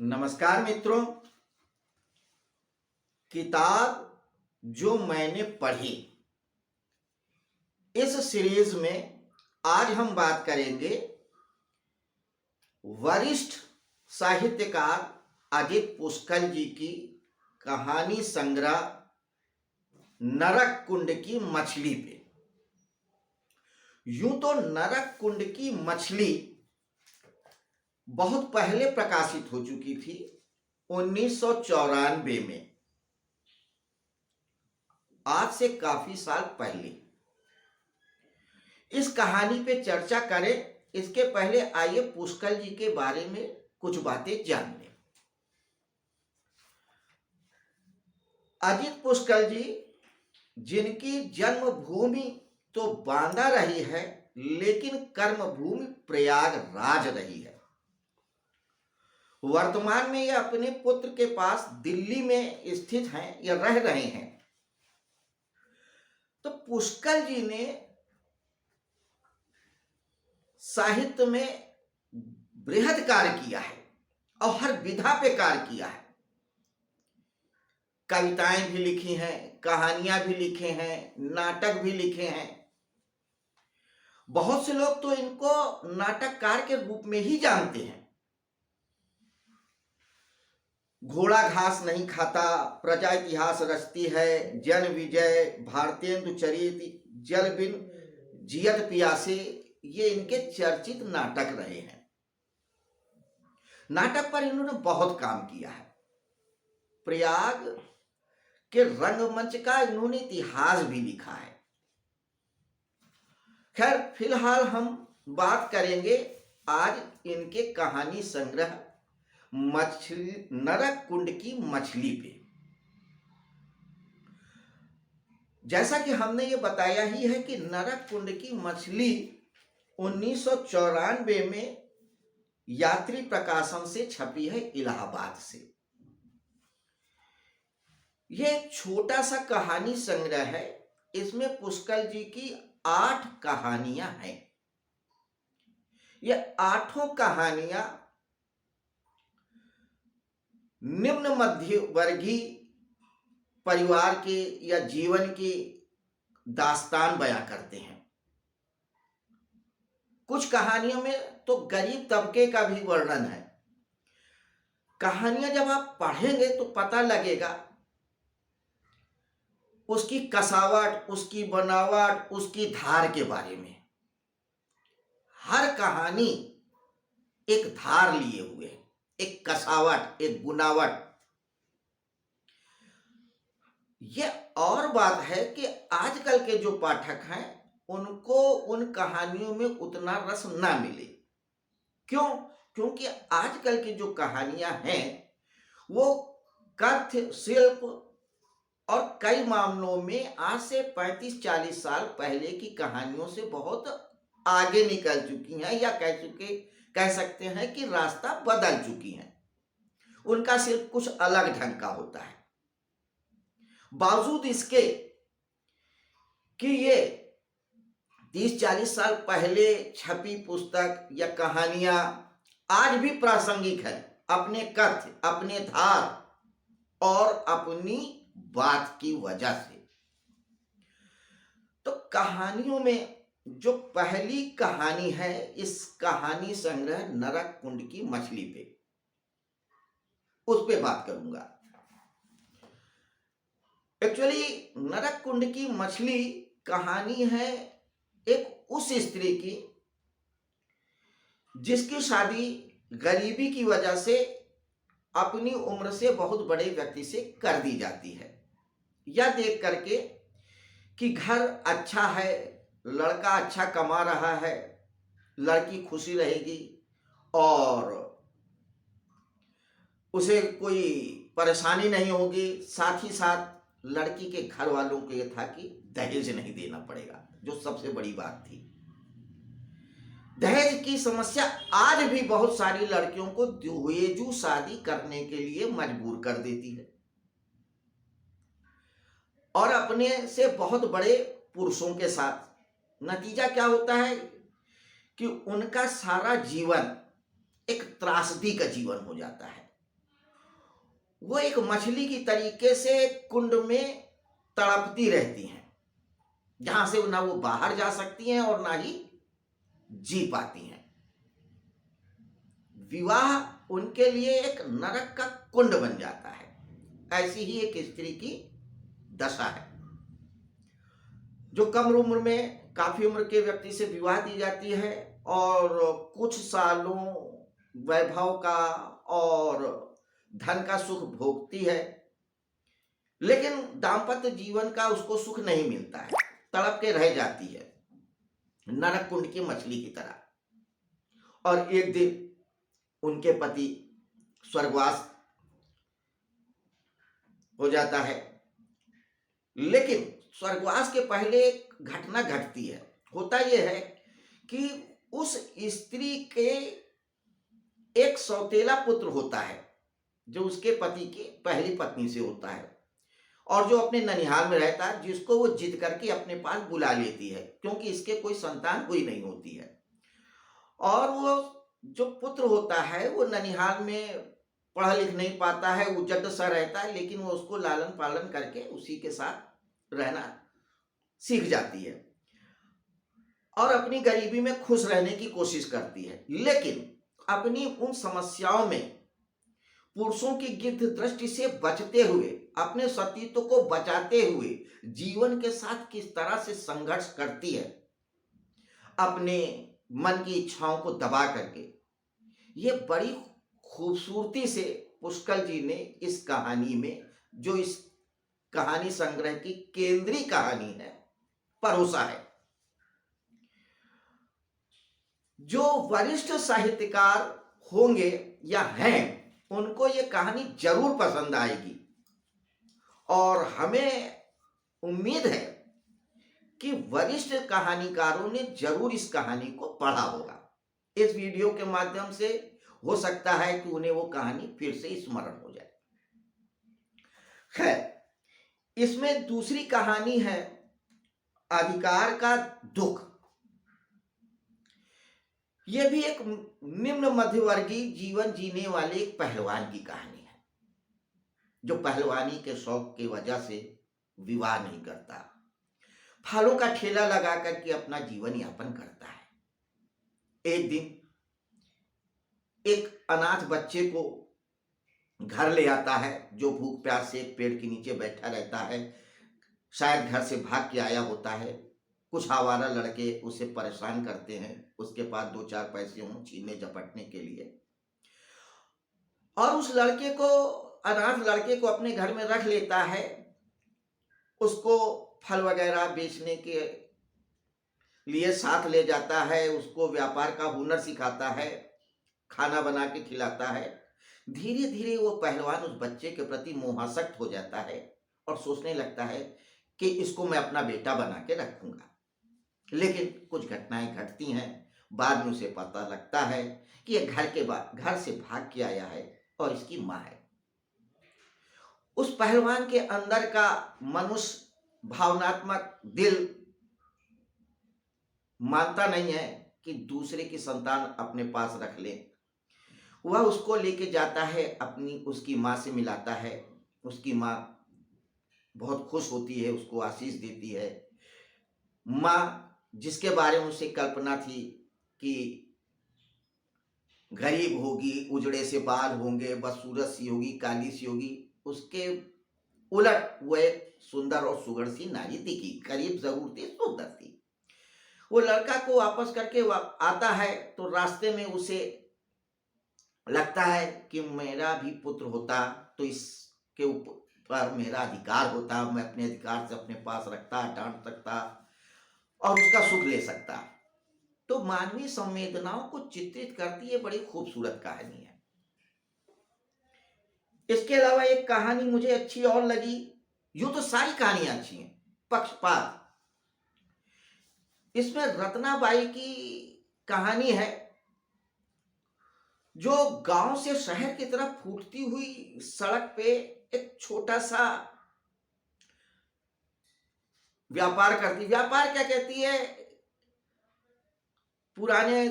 नमस्कार मित्रों। किताब जो मैंने पढ़ी, इस सीरीज में आज हम बात करेंगे वरिष्ठ साहित्यकार अजित पुष्कर जी की कहानी संग्रह नरक कुंड की मछली पे। यूं तो नरक कुंड की मछली बहुत पहले प्रकाशित हो चुकी थी, 1994 में, आज से काफी साल पहले। इस कहानी पे चर्चा करें इसके पहले आइए पुष्कर जी के बारे में कुछ बातें जान लें। अजित पुष्कर जी, जिनकी जन्मभूमि तो बांदा रही है, लेकिन कर्मभूमि प्रयागराज रही है। वर्तमान में ये अपने पुत्र के पास दिल्ली में स्थित हैं या रह रहे हैं। तो पुष्कर जी ने साहित्य में बृहद कार्य किया है और हर विधा पे कार्य किया है। कविताएं भी लिखी हैं, कहानियां भी लिखे हैं, नाटक भी लिखे हैं। बहुत से लोग तो इनको नाटककार के रूप में ही जानते हैं। घोड़ा घास नहीं खाता, प्रजा इतिहास रचती है, जन विजय, भारतेंदु चरित, जल बिन जियत पियासे, ये इनके चर्चित नाटक रहे हैं। नाटक पर इन्होंने बहुत काम किया है। प्रयाग के रंगमंच का इन्होंने इतिहास भी लिखा है। खैर, फिलहाल हम बात करेंगे आज इनके कहानी संग्रह मछली नरक कुंड की मछली पे। जैसा कि हमने ये बताया ही है कि नरक कुंड की मछली 1994 में यात्री प्रकाशन से छपी है, इलाहाबाद से। यह एक छोटा सा कहानी संग्रह है। इसमें पुष्कर जी की 8 कहानियां हैं। ये 8 कहानियां निम्न मध्य वर्गीय परिवार के या जीवन की दास्तान बयां करते हैं। कुछ कहानियों में तो गरीब तबके का भी वर्णन है। कहानियां जब आप पढ़ेंगे तो पता लगेगा उसकी कसावट, उसकी बनावट, उसकी धार के बारे में। हर कहानी एक धार लिए हुए है, एक कसावट, एक बुनावट। यह और बात है कि आजकल के जो पाठक हैं उनको उन कहानियों में उतना रस ना मिले। क्यों? क्योंकि आजकल की जो कहानियां हैं वो कथ्य, शिल्प और कई मामलों में आज से 35-40 साल पहले की कहानियों से बहुत आगे निकल चुकी हैं, या कह सकते हैं कि रास्ता बदल चुकी हैं। उनका शिल्प कुछ अलग ढंग का होता है। बावजूद इसके कि ये 30-40 साल पहले छपी पुस्तक या कहानियां आज भी प्रासंगिक है, अपने कथ्य, अपने धार और अपनी बात की वजह से। तो कहानियों में जो पहली कहानी है, इस कहानी संग्रह नरक कुंड की मछली पे, उस पे बात करूंगा। एक्चुअली नरक कुंड की मछली कहानी है एक उस स्त्री की जिसकी शादी गरीबी की वजह से अपनी उम्र से बहुत बड़े व्यक्ति से कर दी जाती है। यह देख करके कि घर अच्छा है, लड़का अच्छा कमा रहा है, लड़की खुशी रहेगी और उसे कोई परेशानी नहीं होगी। साथ ही साथ लड़की के घर वालों को यह था कि दहेज नहीं देना पड़ेगा, जो सबसे बड़ी बात थी। दहेज की समस्या आज भी बहुत सारी लड़कियों को दहेजू शादी करने के लिए मजबूर कर देती है और अपने से बहुत बड़े पुरुषों के साथ। नतीजा क्या होता है कि उनका सारा जीवन एक त्रासदी का जीवन हो जाता है। वो एक मछली की तरीके से कुंड में तड़पती रहती हैं, जहां से ना वो बाहर जा सकती हैं और ना ही जी पाती हैं। विवाह उनके लिए एक नरक का कुंड बन जाता है। ऐसी ही एक स्त्री की दशा है। जो कम उम्र में, काफी उम्र के व्यक्ति से विवाह दी जाती है और कुछ सालों वैभव का और धन का सुख भोगती है, लेकिन दाम्पत्य जीवन का उसको सुख नहीं मिलता है, तड़प के रह जाती है नरक कुंड की मछली की तरह। और एक दिन उनके पति स्वर्गवास हो जाता है, लेकिन स्वर्गवास के पहले एक घटना घटती है। होता यह है कि उस स्त्री के एक सौतेला पुत्र होता है, जो उसके पति की पहली पत्नी से होता है और जो अपने ननिहाल में रहता है, जिसको वो जिद करके अपने पास बुला लेती है, क्योंकि इसके कोई संतान हुई नहीं होती है। और वो जो पुत्र होता है वो ननिहाल में पढ़ लिख नहीं पाता है, उजड़ सा रहता है, लेकिन वो उसको लालन पालन करके उसी के साथ रहना सीख जाती है और अपनी गरीबी में खुश रहने की कोशिश करती है। लेकिन अपनी उन समस्याओं में पुरुषों की गिद्ध दृष्टि से बचते हुए, अपने सतीत्व को बचाते हुए जीवन के साथ किस तरह से संघर्ष करती है, अपने मन की इच्छाओं को दबा करके, ये बड़ी खूबसूरती से पुष्कर जी ने इस कहानी में, जो इस कहानी संग्रह की केंद्रीय कहानी है, परोसा है। जो वरिष्ठ साहित्यकार होंगे या हैं, उनको ये कहानी जरूर पसंद आएगी और हमें उम्मीद है कि वरिष्ठ कहानीकारों ने जरूर इस कहानी को पढ़ा होगा। इस वीडियो के माध्यम से हो सकता है कि उन्हें वो कहानी फिर से स्मरण हो जाए। खैर, इसमें दूसरी कहानी है अधिकार का दुख। यह भी एक निम्न मध्यवर्गीय जीवन जीने वाले एक पहलवान की कहानी है, जो पहलवानी के शौक की वजह से विवाह नहीं करता, फलों का ठेला लगा करके अपना जीवन यापन करता है। एक दिन एक अनाथ बच्चे को घर ले आता है, जो भूख प्यास से एक पेड़ के नीचे बैठा रहता है, शायद घर से भाग के आया होता है। कुछ आवारा लड़के उसे परेशान करते हैं, उसके पास 2-4 पैसे हों छीनने झपटने के लिए, और उस लड़के को, अनाथ लड़के को अपने घर में रख लेता है। उसको फल वगैरह बेचने के लिए साथ ले जाता है, उसको व्यापार का हुनर सिखाता है, खाना बना के खिलाता है। धीरे धीरे वो पहलवान उस बच्चे के प्रति मोहासक्त हो जाता है और सोचने लगता है कि इसको मैं अपना बेटा बना के रखूंगा। लेकिन कुछ घटनाएं घटती हैं। बाद में उसे पता लगता है कि यह घर से भाग के आया है और इसकी माँ है। उस पहलवान के अंदर का मनुष्य भावनात्मक दिल मानता नहीं है कि दूसरे की संतान अपने पास रख ले। वह उसको लेके जाता है, उसकी माँ से मिलाता है। उसकी माँ बहुत खुश होती है, उसको आशीष देती है। माँ, जिसके बारे में उसे कल्पना थी कि गरीब होगी, उजड़े से बाल होंगे, बदसूरत सी होगी, काली सी होगी, उसके उलट वह एक सुंदर और सुघड़ सी नारी दिखी। गरीब जरूर थी, सुंदर थी। वो लड़का को वापस करके आता है तो रास्ते में उसे लगता है कि मेरा भी पुत्र होता तो इसके ऊपर मेरा अधिकार होता, मैं अपने अधिकार से अपने पास रखता, डांट सकता और उसका सुख ले सकता। तो मानवीय संवेदनाओं को चित्रित करती है बड़ी खूबसूरत कहानी है। इसके अलावा एक कहानी मुझे अच्छी और लगी, यूं तो सारी कहानियां अच्छी हैं, पक्षपात। इसमें रत्नाबाई की कहानी है, जो गांव से शहर की तरफ फूटती हुई सड़क पे एक छोटा सा व्यापार करती। व्यापार क्या कहती है, पुराने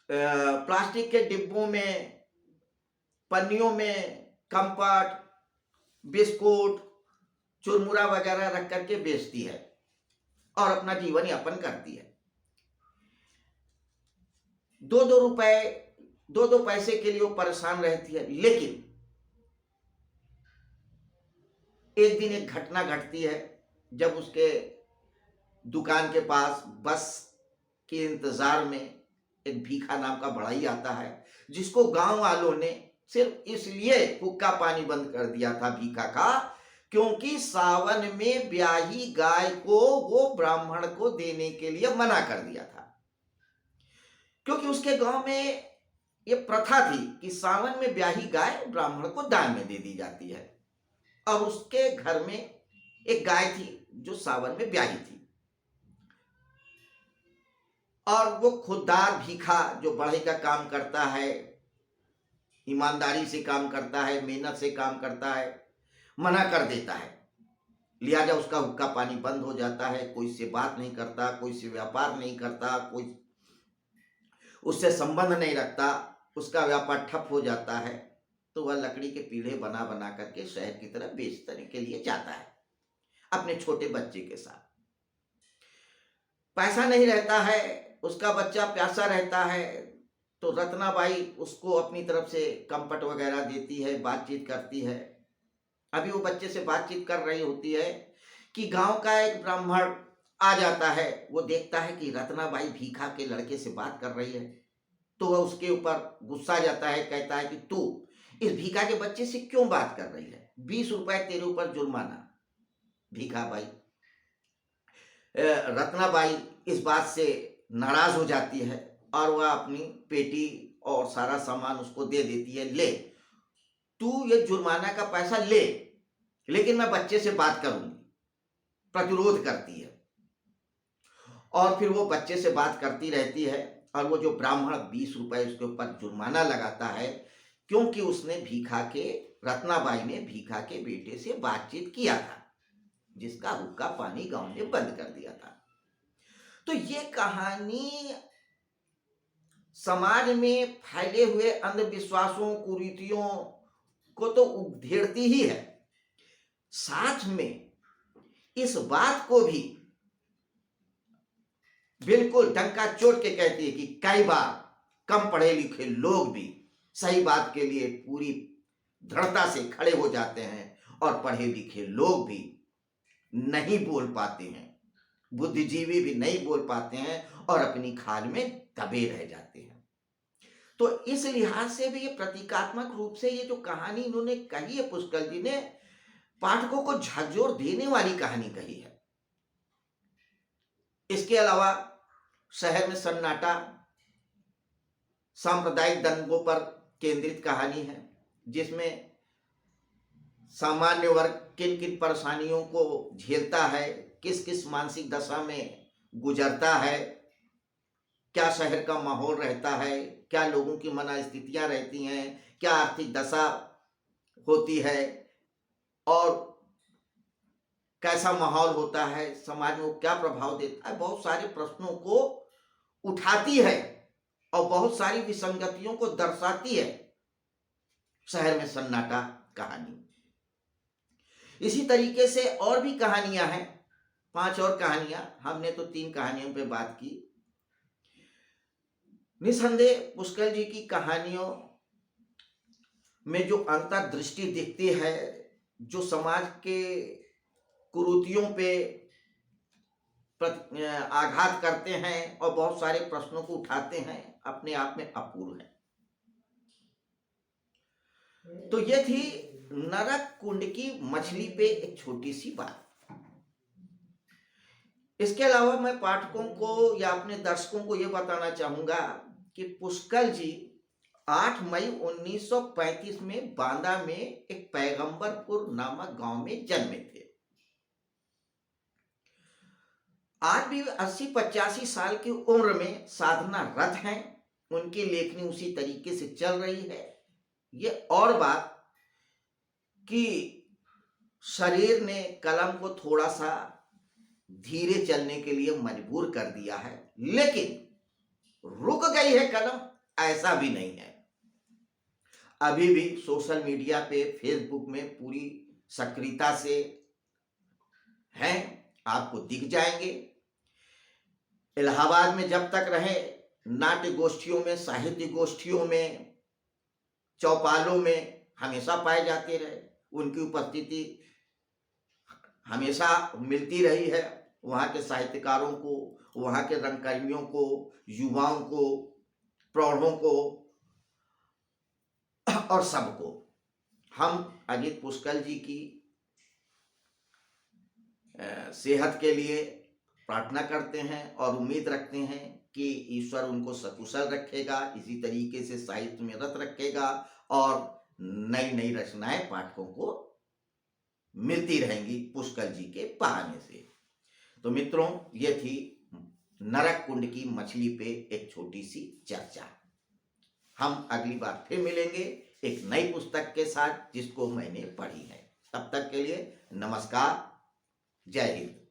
प्लास्टिक के डिब्बों में पन्नियों में कंपट, बिस्कुट, चुरमुरा वगैरह रख करके बेचती है और अपना जीवन यापन करती है। 2-2 रुपए, 2-2 पैसे के लिए वो परेशान रहती है। लेकिन एक दिन एक घटना घटती है, जब उसके दुकान के पास बस के इंतजार में एक भीखा नाम का बढ़ई आता है, जिसको गांव वालों ने सिर्फ इसलिए हुक्का पानी बंद कर दिया था भीखा का, क्योंकि सावन में ब्याही गाय को वो ब्राह्मण को देने के लिए मना कर दिया था। क्योंकि उसके गांव में ये प्रथा थी कि सावन में ब्याही गाय ब्राह्मण को दान में दे दी जाती है, और उसके घर में एक गाय थी जो सावन में ब्याही थी, और वो खुददार भीखा जो बढ़ई का काम करता है, ईमानदारी से काम करता है, मेहनत से काम करता है, मना कर देता है। लिहाजा उसका हुक्का पानी बंद हो जाता है। कोई से बात नहीं करता, कोई से व्यापार नहीं करता, कोई उससे संबंध नहीं रखता, उसका व्यापार ठप हो जाता है। तो वह लकड़ी के पीढ़े बना बना करके शहर की तरफ बेचने के लिए जाता है अपने छोटे बच्चे के साथ। पैसा नहीं रहता है, उसका बच्चा प्यासा रहता है, तो रत्नाबाई उसको अपनी तरफ से कंपट वगैरह देती है, बातचीत करती है। अभी वो बच्चे से बातचीत कर रही होती है कि गांव का एक ब्राह्मण आ जाता है। वो देखता है कि रत्नाबाई भीखा के लड़के से बात कर रही है, तो वह उसके ऊपर गुस्सा जाता है, कहता है कि तू इस भीखा के बच्चे से क्यों बात कर रही है, 20 रुपए तेरे ऊपर जुर्माना। भीखा बाई, रत्नाबाई इस बात से नाराज हो जाती है और वह अपनी पेटी और सारा सामान उसको दे देती है, ले तू ये जुर्माना का पैसा ले, लेकिन मैं बच्चे से बात करूंगी। प्रतिरोध करती है, और फिर वो बच्चे से बात करती रहती है, और वो जो ब्राह्मण 20 रुपए उसके ऊपर जुर्माना लगाता है, क्योंकि उसने रत्नाबाई ने भीखा के बेटे से बातचीत किया था, जिसका हुक्का पानी गांव ने बंद कर दिया था। तो ये कहानी समाज में फैले हुए अंधविश्वासों, कुरीतियों को तो उधेड़ती ही है, साथ में इस बात को भी बिल्कुल डंका चोट के कहती है कि कई बार कम पढ़े लिखे लोग भी सही बात के लिए पूरी दृढ़ता से खड़े हो जाते हैं, और पढ़े लिखे लोग भी नहीं बोल पाते हैं, बुद्धिजीवी भी नहीं बोल पाते हैं, और अपनी खाल में दबे रह जाते हैं। तो इस लिहाज से भी ये प्रतीकात्मक रूप से ये जो कहानी इन्होंने कही है, पुष्कर जी ने पाठकों को झकझोर देने वाली कहानी कही है। इसके अलावा शहर में सन्नाटा सांप्रदायिक दंगों पर केंद्रित कहानी है, जिसमें सामान्य वर्ग किन किन परेशानियों को झेलता है, किस किस मानसिक दशा में गुजरता है, क्या शहर का माहौल रहता है, क्या लोगों की मनस्थितियां रहती हैं, क्या आर्थिक दशा होती है, और कैसा माहौल होता है, समाज में वो क्या प्रभाव देता है। बहुत सारे प्रश्नों को उठाती है और बहुत सारी विसंगतियों को दर्शाती है शहर में सन्नाटा कहानी। इसी तरीके से और भी कहानियां हैं, 5 और कहानियां, हमने तो 3 कहानियों पे बात की। निसंदेह पुष्कर जी की कहानियों में जो अंतर्दृष्टि दिखती है, जो समाज के कुरीतियों पे आघात करते हैं और बहुत सारे प्रश्नों को उठाते हैं, अपने आप में अपूर्व है। तो ये थी नरक कुंड की मछली पे एक छोटी सी बात। इसके अलावा मैं पाठकों को या अपने दर्शकों को यह बताना चाहूंगा कि पुष्कर जी 8 मई 1935 में बांदा में एक पैगंबरपुर नामक गांव में जन्मे थे। आज भी 80-85 साल की उम्र में साधना रत हैं, उनकी लेखनी उसी तरीके से चल रही है। ये और बात कि शरीर ने कलम को थोड़ा सा धीरे चलने के लिए मजबूर कर दिया है, लेकिन रुक गई है कलम, ऐसा भी नहीं है। अभी भी सोशल मीडिया पे, फेसबुक में पूरी सक्रियता से हैं, आपको दिख जाएंगे। इलाहाबाद में जब तक रहे, नाट्य गोष्ठियों में, साहित्य गोष्ठियों में, चौपालों में हमेशा पाए जाते रहे। उनकी उपस्थिति हमेशा मिलती रही है। वहाँ के साहित्यकारों को, वहाँ के रंगकर्मियों को, युवाओं को, प्रौढ़ों को और सबको हम अजित पुष्कर जी की सेहत के लिए प्रार्थना करते हैं और उम्मीद रखते हैं कि ईश्वर उनको सकुशल रखेगा, इसी तरीके से साहित्य में रत रखेगा और नई नई रचनाएं पाठकों को मिलती रहेंगी पुष्कर जी के बहाने से। तो मित्रों, ये थी नरक कुंड की मछली पे एक छोटी सी चर्चा। हम अगली बार फिर मिलेंगे एक नई पुस्तक के साथ जिसको मैंने पढ़ी है। तब तक के लिए नमस्कार, जय हिंद।